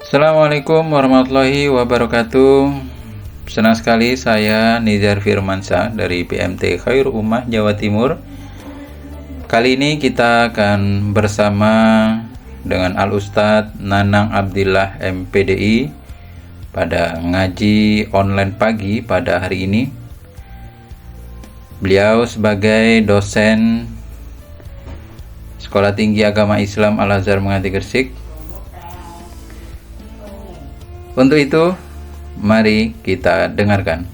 Assalamualaikum warahmatullahi wabarakatuh. Senang sekali saya Nizar Firmansyah dari PMT Khairul Ummah Jawa Timur. Kali ini kita akan bersama dengan Al-Ustadz Nanang Abdillah MPDI pada ngaji online pagi pada hari ini. Beliau sebagai dosen Sekolah Tinggi Agama Islam Al-Azhar Menganti Gresik. Untuk itu, mari kita dengarkan.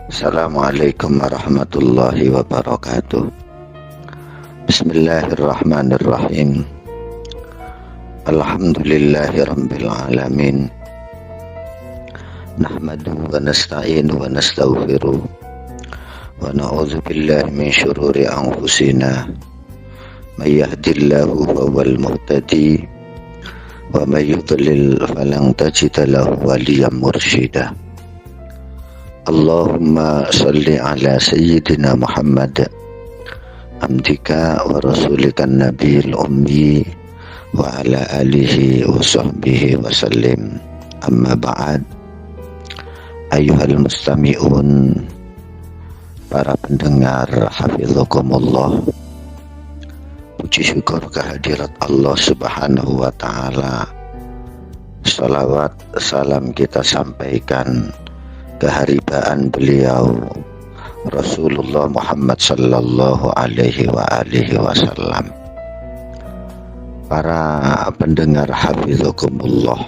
Assalamualaikum warahmatullahi wabarakatuh. Bismillahirrahmanirrahim. Alhamdulillahi rabbil alamin. Nahmaduhu wa nasta'inuhu wa nastaghfiruh. Wa na'udzu billahi min syururi anfusina. May yahdihillahu fahuwal muhtadi wa may yudlil falan tajida lahu waliyyan mursyida. Allahumma shalli ala sayyidina Muhammad abdika wa rasulika nabiyil ummi wa ala alihi wa sahbihi wa sallim. Amma ba'd. Ayyuhal mustami'un, para pendengar hafizakumullah, puji syukur kehadirat Allah Subhanahu wa ta'ala. Salawat salam kita sampaikan keharibaan beliau Rasulullah Muhammad sallallahu alaihi wa alihi wasallam. Para pendengar hafizakumullah,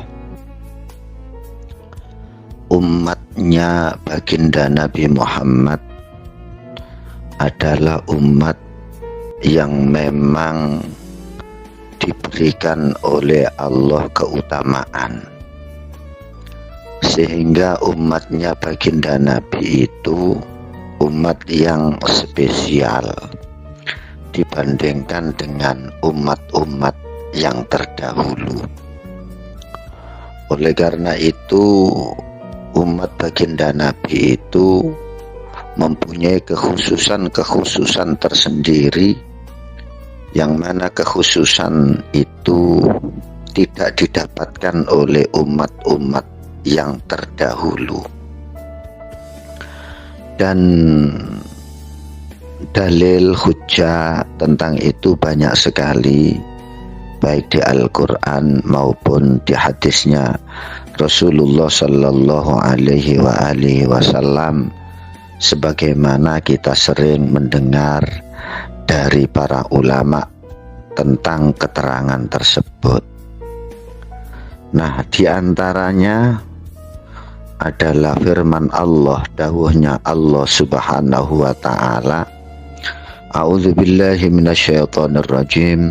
umatnya baginda Nabi Muhammad adalah umat yang memang diberikan oleh Allah keutamaan, sehingga umatnya baginda Nabi itu umat yang spesial dibandingkan dengan umat-umat yang terdahulu. Oleh karena itu, umat baginda Nabi itu mempunyai kekhususan tersendiri, yang mana kekhususan itu tidak didapatkan oleh umat-umat yang terdahulu. Dan dalil hujjah tentang itu banyak sekali, baik di Al-Quran maupun di hadisnya Rasulullah sallallahu alaihi wa alihi wasallam, sebagaimana kita sering mendengar dari para ulama tentang keterangan tersebut. Nah, di antaranya adalah firman Allah, dawuhnya Allah Subhanahu wa ta'ala, A'udzubillahi minasyaitonir rajim.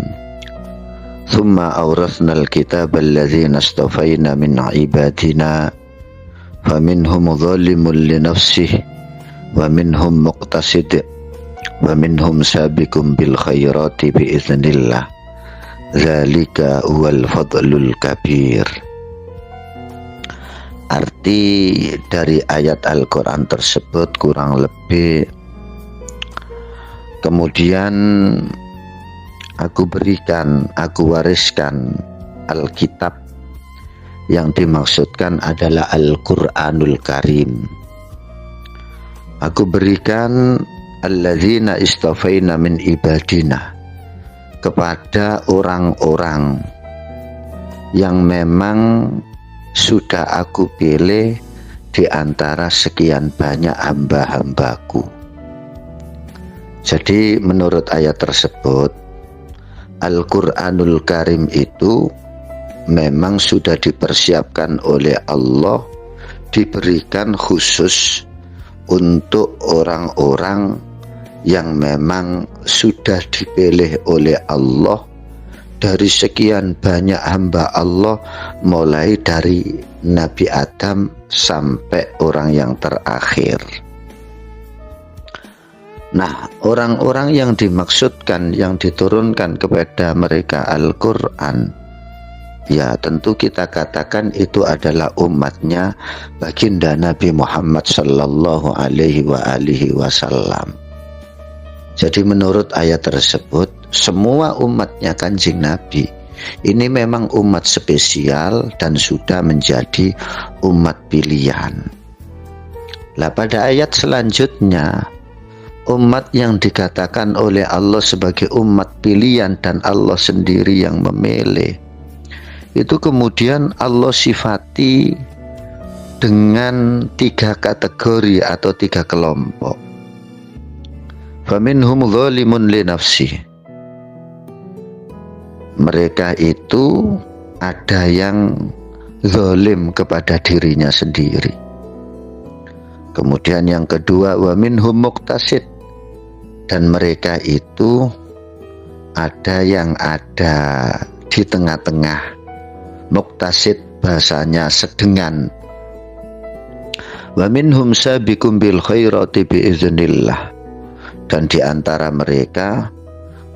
Thumma awrathnal kitaba alladzina astafayna min ibadina faminhum zalimun li nafsihi wa minhum muqtasid wa minhum sabiqun bil khairati biiznillah. Dzalika huwal fadlul kabir. Arti dari ayat Al-Quran tersebut kurang lebih, kemudian aku wariskan Alkitab, yang dimaksudkan adalah Al-Quranul Karim. Aku berikan alladzina istafaina min ibadina, kepada orang-orang yang memang sudah aku pilih di antara sekian banyak hamba-hambaku. Jadi menurut ayat tersebut, Al-Quranul Karim itu memang sudah dipersiapkan oleh Allah, diberikan khusus untuk orang-orang yang memang sudah dipilih oleh Allah dari sekian banyak hamba Allah, mulai dari Nabi Adam sampai orang yang terakhir. Nah, orang-orang yang dimaksudkan, yang diturunkan kepada mereka Al-Quran, ya tentu kita katakan itu adalah umatnya baginda Nabi Muhammad sallallahu alaihi wa alihi wasallam. Jadi menurut ayat tersebut, semua umatnya Kanjeng Nabi ini memang umat spesial dan sudah menjadi umat pilihan. Lah pada ayat selanjutnya, umat yang dikatakan oleh Allah sebagai umat pilihan dan Allah sendiri yang memilih, itu kemudian Allah sifati dengan 3 kategori atau 3 kelompok. Faminhum zalimun li nafsi. Mereka itu ada yang zalim kepada dirinya sendiri. Kemudian yang kedua, wa minhum muqtasid. Dan mereka itu ada yang ada di tengah-tengah. Muqtasid bahasanya sedengan. Wa minhum sabiqum bil khairati biiznillah. Dan di antara mereka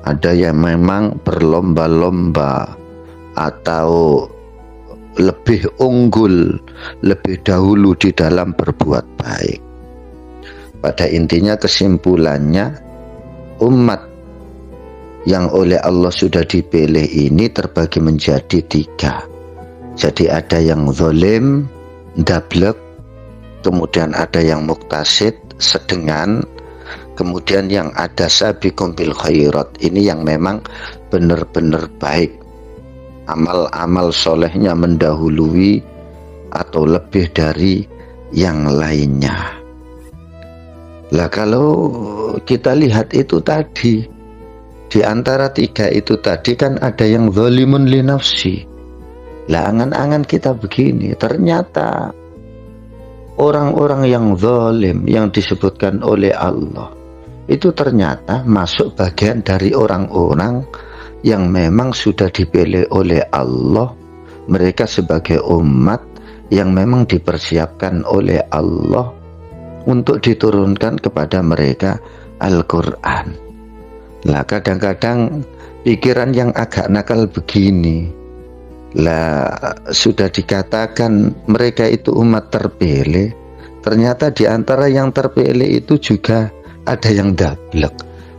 ada yang memang berlomba-lomba atau lebih unggul, lebih dahulu di dalam berbuat baik. Pada intinya kesimpulannya, umat yang oleh Allah sudah dipilih ini terbagi menjadi 3. Jadi ada yang zalim, ndablek, kemudian ada yang muqtasid, sedengan, kemudian yang ada sabiqum bil khairat, ini yang memang benar-benar baik, amal-amal solehnya mendahului atau lebih dari yang lainnya. Lah kalau kita lihat itu tadi, di antara 3 itu tadi kan ada yang zalimun li nafsi. Lah angan-angan kita begini, ternyata orang-orang yang zalim yang disebutkan oleh Allah itu ternyata masuk bagian dari orang-orang yang memang sudah dipilih oleh Allah. Mereka sebagai umat yang memang dipersiapkan oleh Allah untuk diturunkan kepada mereka Al-Quran. Lah kadang-kadang pikiran yang agak nakal begini, lah sudah dikatakan mereka itu umat terpilih, ternyata di antara yang terpilih itu juga ada yang dablek,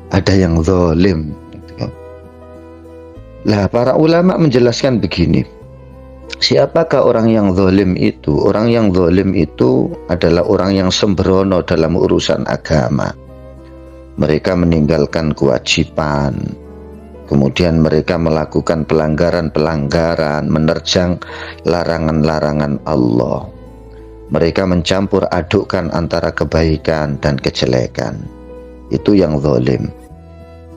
ada yang zalim. Lah para ulama menjelaskan begini, siapakah orang yang zalim itu? Orang yang zalim itu adalah orang yang sembrono dalam urusan agama. Mereka meninggalkan kewajiban, kemudian mereka melakukan pelanggaran-pelanggaran, menerjang larangan-larangan Allah. Mereka mencampur adukkan antara kebaikan dan kejelekan. Itu yang zalim.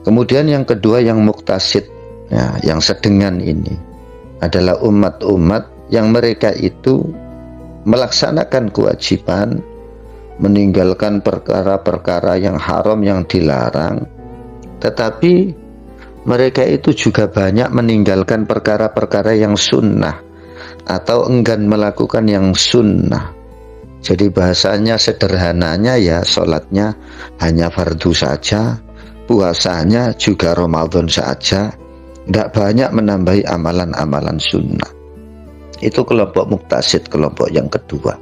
Kemudian yang kedua yang muqtasid, ya, yang sedengan ini adalah umat-umat yang mereka itu melaksanakan kewajiban, meninggalkan perkara-perkara yang haram yang dilarang, tetapi mereka itu juga banyak meninggalkan perkara-perkara yang sunnah atau enggan melakukan yang sunnah. Jadi bahasanya sederhananya ya, sholatnya hanya fardu saja, puasanya juga Ramadan saja, tidak banyak menambahi amalan-amalan sunnah. Itu kelompok muqtasid, kelompok yang kedua.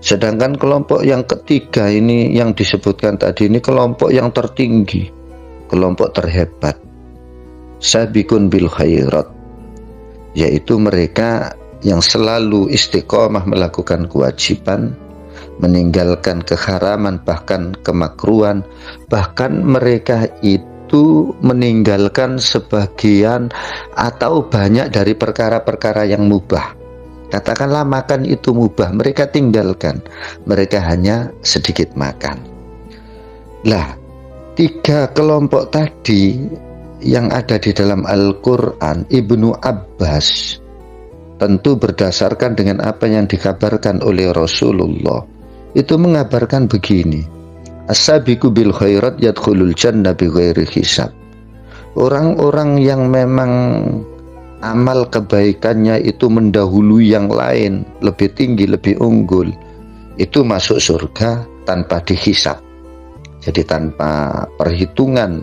Sedangkan kelompok yang ketiga ini yang disebutkan tadi ini kelompok yang tertinggi, kelompok terhebat, sabiqun bil khairat, yaitu mereka yang selalu istiqomah melakukan kewajiban, meninggalkan keharaman bahkan kemakruhan, bahkan mereka itu meninggalkan sebagian atau banyak dari perkara-perkara yang mubah. Katakanlah makan itu mubah, mereka tinggalkan, mereka hanya sedikit makan. Lah, 3 kelompok tadi yang ada di dalam Al-Quran, Ibnu Abbas tentu berdasarkan dengan apa yang dikabarkan oleh Rasulullah, itu mengabarkan begini, as-sabiqu bil khairat yadkhulul jannah bighairi hisab. Orang-orang yang memang amal kebaikannya itu mendahului yang lain, lebih tinggi, lebih unggul, itu masuk surga tanpa dihisab, jadi tanpa perhitungan.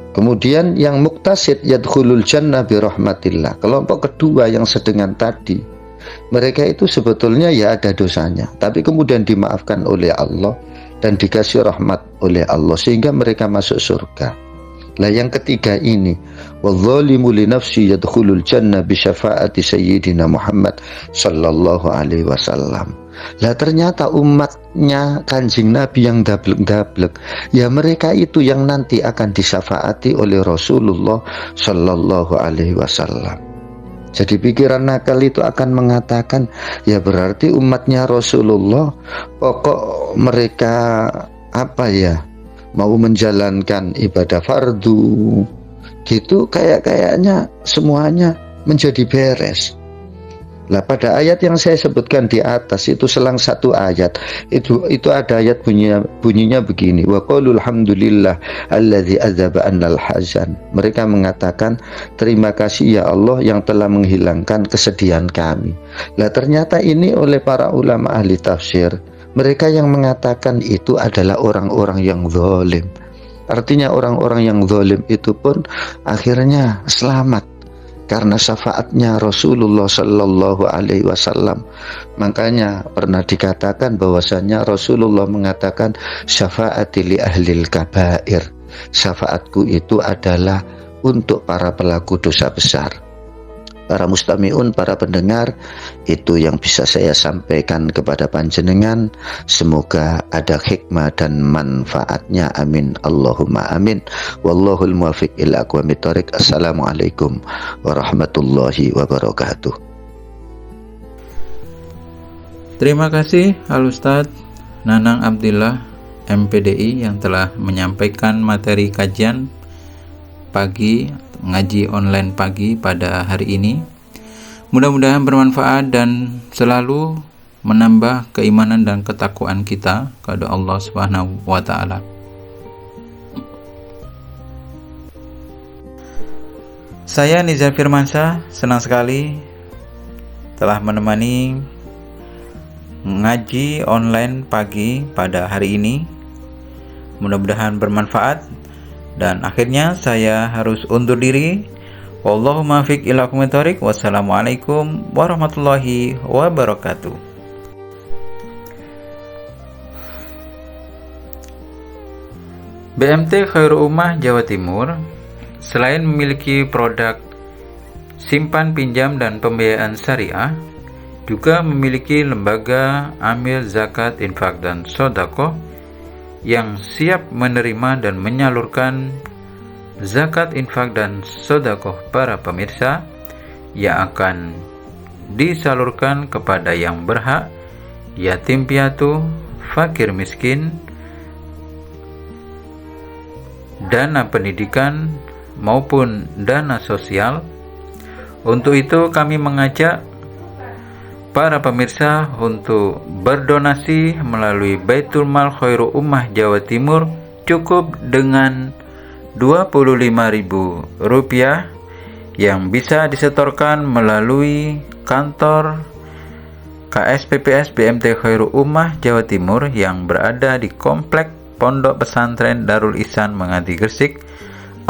Kemudian yang muqtasid yadkhulul jannah birahmatillah, kelompok kedua yang sedengan tadi, mereka itu sebetulnya ya ada dosanya, tapi kemudian dimaafkan oleh Allah dan dikasih rahmat oleh Allah sehingga mereka masuk surga. Lah yang ketiga ini, wadzalimu li nafsi yadkhulul jannah bi syafaati sayyidina Muhammad sallallahu alaihi wasallam. Lah ternyata umatnya Kanjeng Nabi yang dablek-dablek, ya mereka itu yang nanti akan disyafaati oleh Rasulullah sallallahu alaihi wasallam. Jadi pikiran nakal itu akan mengatakan, ya berarti umatnya Rasulullah pokok mereka apa ya, mau menjalankan ibadah fardu gitu, kayaknya semuanya menjadi beres. Lah pada ayat yang saya sebutkan di atas itu selang satu ayat itu ada ayat bunyinya begini, wa qalu alhamdulillah alladzi adzaba annal hazan. Mereka mengatakan terima kasih ya Allah yang telah menghilangkan kesedihan kami. Lah ternyata ini oleh para ulama ahli tafsir, mereka yang mengatakan itu adalah orang-orang yang zalim. Artinya orang-orang yang zalim itu pun akhirnya selamat karena syafaatnya Rasulullah sallallahu alaihi wasallam. Makanya pernah dikatakan bahwasanya Rasulullah mengatakan syafaati li ahlil kabair. Syafaatku itu adalah untuk para pelaku dosa besar. Para mustami'un, para pendengar, itu yang bisa saya sampaikan kepada panjenengan. Semoga ada hikmah dan manfaatnya. Amin. Allahumma amin. Wallahul muwaffiq ila aqwamit thoriq. Assalamualaikum warahmatullahi wabarakatuh. Terima kasih Al Ustadz Nanang Abdillah MPDI yang telah menyampaikan materi kajian pagi, ngaji online pagi pada hari ini. Mudah-mudahan bermanfaat dan selalu menambah keimanan dan ketakwaan kita kepada Allah Subhanahu wa taala. Saya Nizar Firmansyah senang sekali telah menemani ngaji online pagi pada hari ini. Mudah-mudahan bermanfaat. Dan akhirnya saya harus undur diri. Wallahu muwaffiq ila aqwamit thoriq. Wassalamualaikum warahmatullahi wabarakatuh. BMT Khairul Ummah Jawa Timur selain memiliki produk simpan pinjam dan pembiayaan syariah, juga memiliki lembaga amil zakat, infak dan sedekah yang siap menerima dan menyalurkan zakat, infak dan sedekah para pemirsa yang akan disalurkan kepada yang berhak, yatim piatu, fakir miskin, dana pendidikan maupun dana sosial. Untuk itu kami mengajak para pemirsa untuk berdonasi melalui Baitul Mal Khairul Ummah Jawa Timur cukup dengan Rp25.000 yang bisa disetorkan melalui kantor KSPPS BMT Khairul Ummah Jawa Timur yang berada di Komplek Pondok Pesantren Darul Ihsan Menganti Gresik,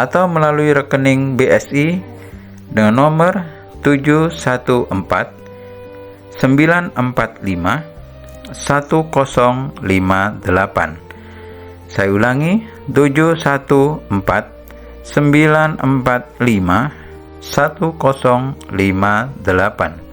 atau melalui rekening BSI dengan nomor 714 945 1058. Saya ulangi, 714 945 1058.